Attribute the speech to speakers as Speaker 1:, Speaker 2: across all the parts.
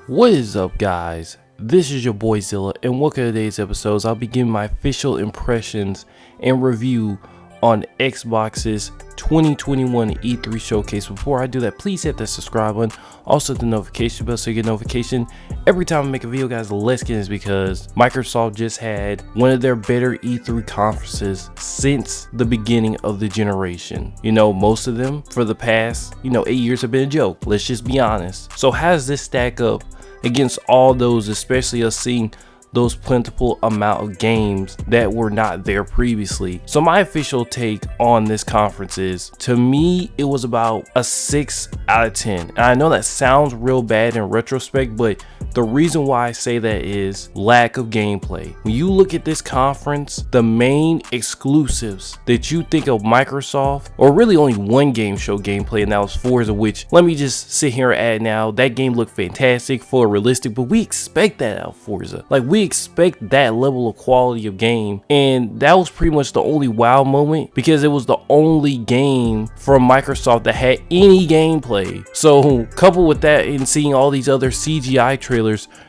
Speaker 1: What is up, guys? This is your boy Zilla, and welcome to today's episodes. I'll be giving my official impressions and review on Xbox's 2021 E3 showcase. Before I do that, please hit the subscribe button, also the notification bell so you get notification every time I make a video, guys. Let's get this because Microsoft just had one of their better E3 conferences since the beginning of the generation. You know, most of them for the past, 8 years have been a joke. Let's just be honest. So how does this stack up against all those, especially us seeing those plentiful amount of games that were not there previously? So my official take on this conference is, to me, it was about a 6 out of 10. And I know that sounds real bad in retrospect, but the reason why I say that is lack of gameplay. When you look at this conference, the main exclusives that you think of Microsoft, or really only one game showed gameplay, and that was Forza, which, let me just sit here and add now, that game looked fantastic, full realistic, but we expect that out of Forza. Like, we expect that level of quality of game, and that was pretty much the only wow moment because it was the only game from Microsoft that had any gameplay. So coupled with that and seeing all these other CGI trailers,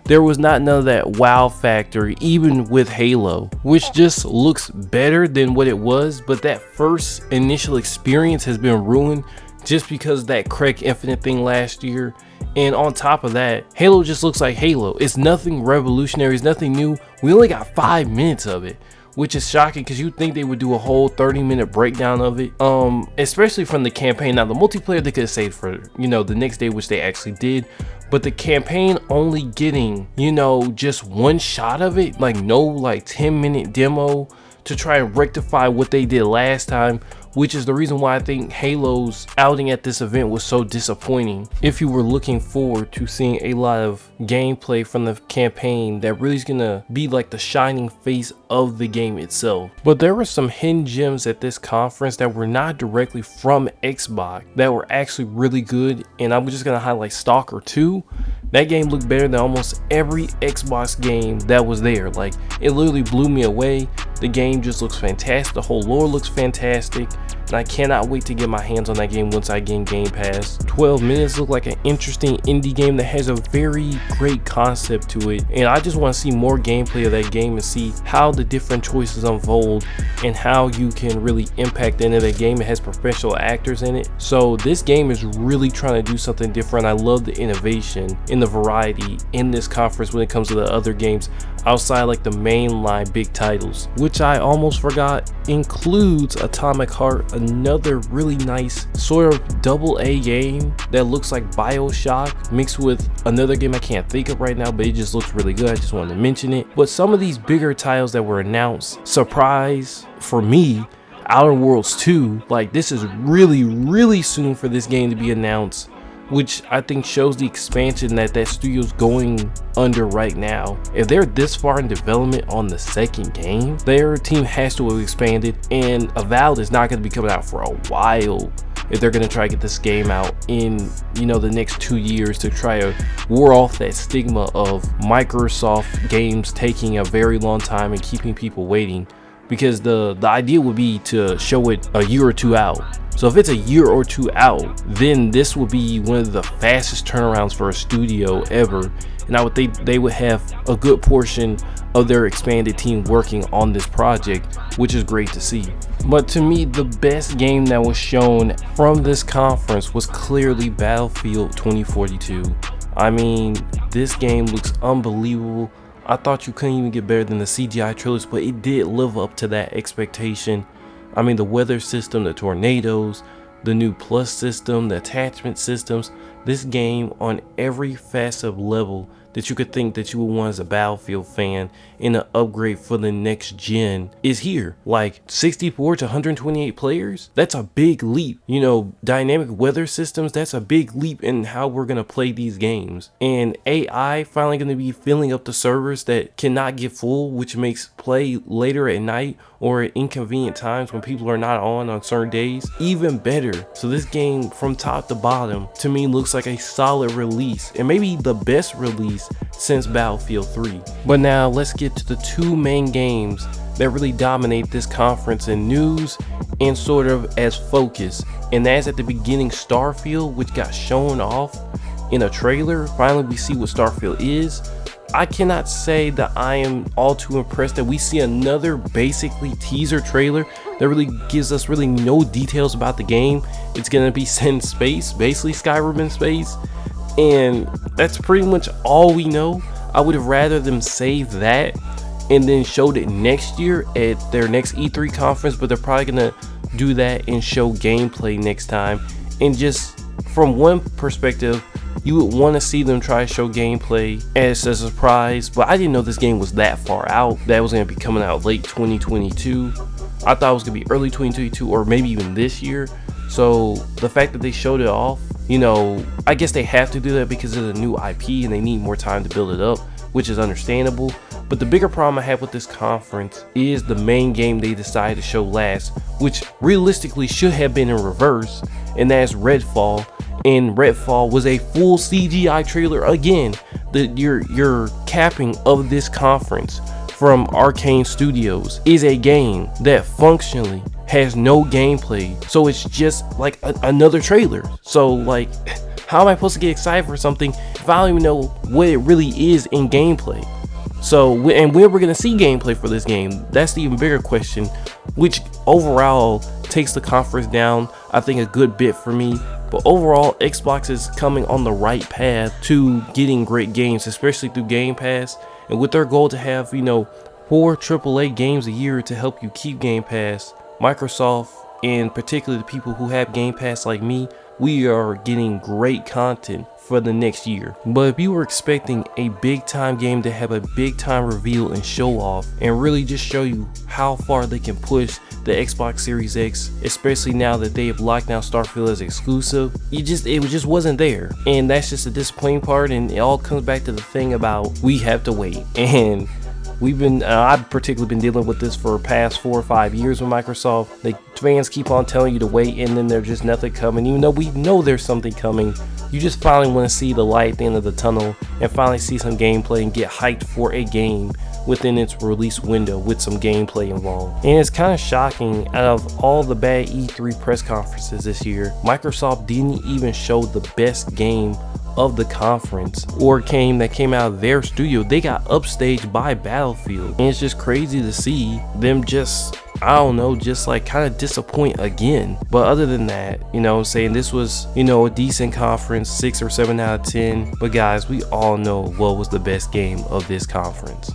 Speaker 1: there was none of that wow factor, even with Halo, which just looks better than what it was. But that first initial experience has been ruined just because of that Craig Infinite thing last year. And on top of that, Halo just looks like Halo. It's nothing revolutionary, it's nothing new. We only got 5 minutes of it, which is shocking because you'd think they would do a whole 30-minute breakdown of it, especially from the campaign. Now the multiplayer they could have saved for the next day, which they actually did, but the campaign only getting just one shot of it, like no 10-minute demo to try and rectify what they did last time, which is the reason why I think Halo's outing at this event was so disappointing. If you were looking forward to seeing a lot of gameplay from the campaign that really is gonna be like the shining face of the game itself. But there were some hidden gems at this conference that were not directly from Xbox that were actually really good, and I'm just gonna highlight Stalker 2. That game looked better than almost every Xbox game that was there. Like, it literally blew me away. The game just looks fantastic. The whole lore looks fantastic. And I cannot wait to get my hands on that game once I get in Game Pass. 12 Minutes look like an interesting indie game that has a very great concept to it. And I just want to see more gameplay of that game and see how the different choices unfold and how you can really impact the end of that game. It has professional actors in it. So this game is really trying to do something different. I love the innovation and the variety in this conference when it comes to the other games outside like the mainline big titles, which I almost forgot includes Atomic Heart, another really nice sort of double-A game that looks like BioShock mixed with another game I can't think of right now, but it just looks really good. I just wanted to mention it. But some of these bigger titles that were announced, surprise for me, Outer Worlds 2, like this is really soon for this game to be announced, which I think shows the expansion that studio's going under right now. If they're this far in development on the second game, their team has to have expanded, and Avowed is not going to be coming out for a while if they're going to try to get this game out in the next 2 years to try to ward off that stigma of Microsoft games taking a very long time and keeping people waiting, because the idea would be to show it a year or two out. So if it's a year or two out, then this will be one of the fastest turnarounds for a studio ever. And I would think they would have a good portion of their expanded team working on this project, which is great to see. But to me, the best game that was shown from this conference was clearly Battlefield 2042. I mean, this game looks unbelievable. I thought you couldn't even get better than the CGI trailers, but it did live up to that expectation. I mean, the weather system, the tornadoes, the new plus system, the attachment systems, this game on every facet level that you could think that you would want as a Battlefield fan in an upgrade for the next gen is here. Like 64 to 128 players, that's a big leap. Dynamic weather systems, that's a big leap in how we're gonna play these games. And AI finally gonna be filling up the servers that cannot get full, which makes play later at night or at inconvenient times when people are not on certain days even better. So this game from top to bottom to me looks like a solid release, and maybe the best release since Battlefield 3. But now let's get to the two main games that really dominate this conference in news and sort of as focus, and that's at the beginning Starfield, which got shown off in a trailer. Finally, we see what Starfield is. I cannot say that I am all too impressed that we see another basically teaser trailer that really gives us really no details about the game. It's gonna be set in space, basically Skyrim in space, and that's pretty much all we know. I would have rather them save that and then showed it next year at their next E3 conference, but they're probably gonna do that and show gameplay next time. And just from one perspective, you would want to see them try to show gameplay as a surprise, but I didn't know this game was that far out, that it was going to be coming out late 2022. I thought it was going to be early 2022 or maybe even this year. So the fact that they showed it off, you know, I guess they have to do that because it's a new IP and they need more time to build it up, which is understandable. But the bigger problem I have with this conference is the main game they decided to show last, which realistically should have been in reverse, and that's Redfall. And Redfall was a full CGI trailer again. Your capping of this conference from Arcane Studios is a game that functionally has no gameplay, so it's just like another trailer. So like, how am I supposed to get excited for something if I don't even know what it really is in gameplay? So, and when we're gonna see gameplay for this game, that's the even bigger question, which overall takes the conference down, I think, a good bit for me. But overall, Xbox is coming on the right path to getting great games, especially through Game Pass. And with their goal to have, you know, 4 AAA games a year to help you keep Game Pass, Microsoft, and particularly the people who have Game Pass like me, we are getting great content for the next year. But if you were expecting a big time game to have a big time reveal and show off and really just show you how far they can push the Xbox Series X, especially now that they have locked down Starfield as exclusive, it just wasn't there. And that's just a disappointing part, and it all comes back to the thing about we have to wait. And I've particularly been dealing with this for the past 4 or 5 years with Microsoft. The fans keep on telling you to wait, and then there's just nothing coming. Even though we know there's something coming, you just finally want to see the light at the end of the tunnel and finally see some gameplay and get hyped for a game within its release window with some gameplay involved. And it's kind of shocking, out of all the bad E3 press conferences this year, Microsoft didn't even show the best game of the conference or game that came out of their studio. They got upstaged by Battlefield, and it's just crazy to see them just, I don't know, just like kind of disappoint again. But other than that, you know what I'm saying, this was, you know, a decent conference, 6 or 7 out of 10. But guys, we all know what was the best game of this conference.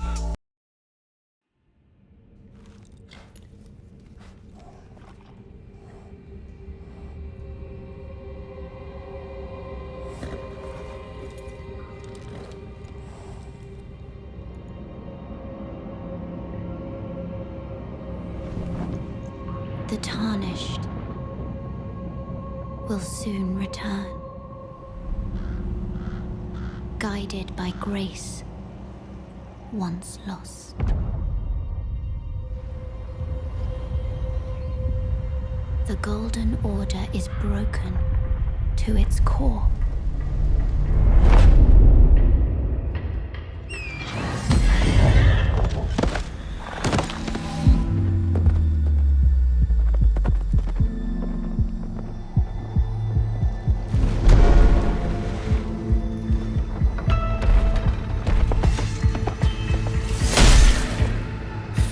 Speaker 2: The tarnished will soon return, guided by grace once lost. The Golden Order is broken to its core.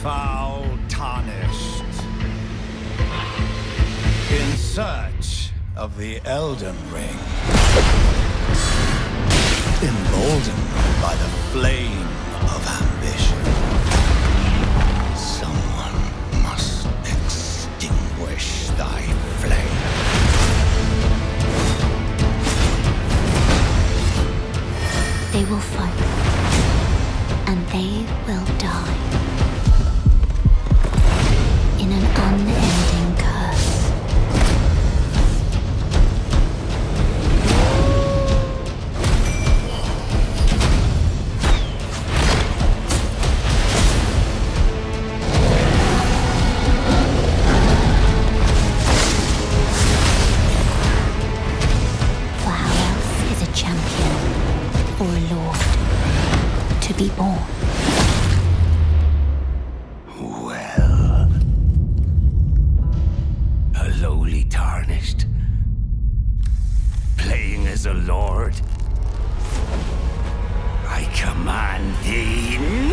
Speaker 3: Foul tarnished, in search of the Elden Ring, emboldened by the flame of ambition. Someone must extinguish thy flame.
Speaker 2: They will fight, and they will die. In an unending curse. For how else is a champion or a lord to be born?
Speaker 3: Lowly tarnished, playing as a lord,
Speaker 4: summon the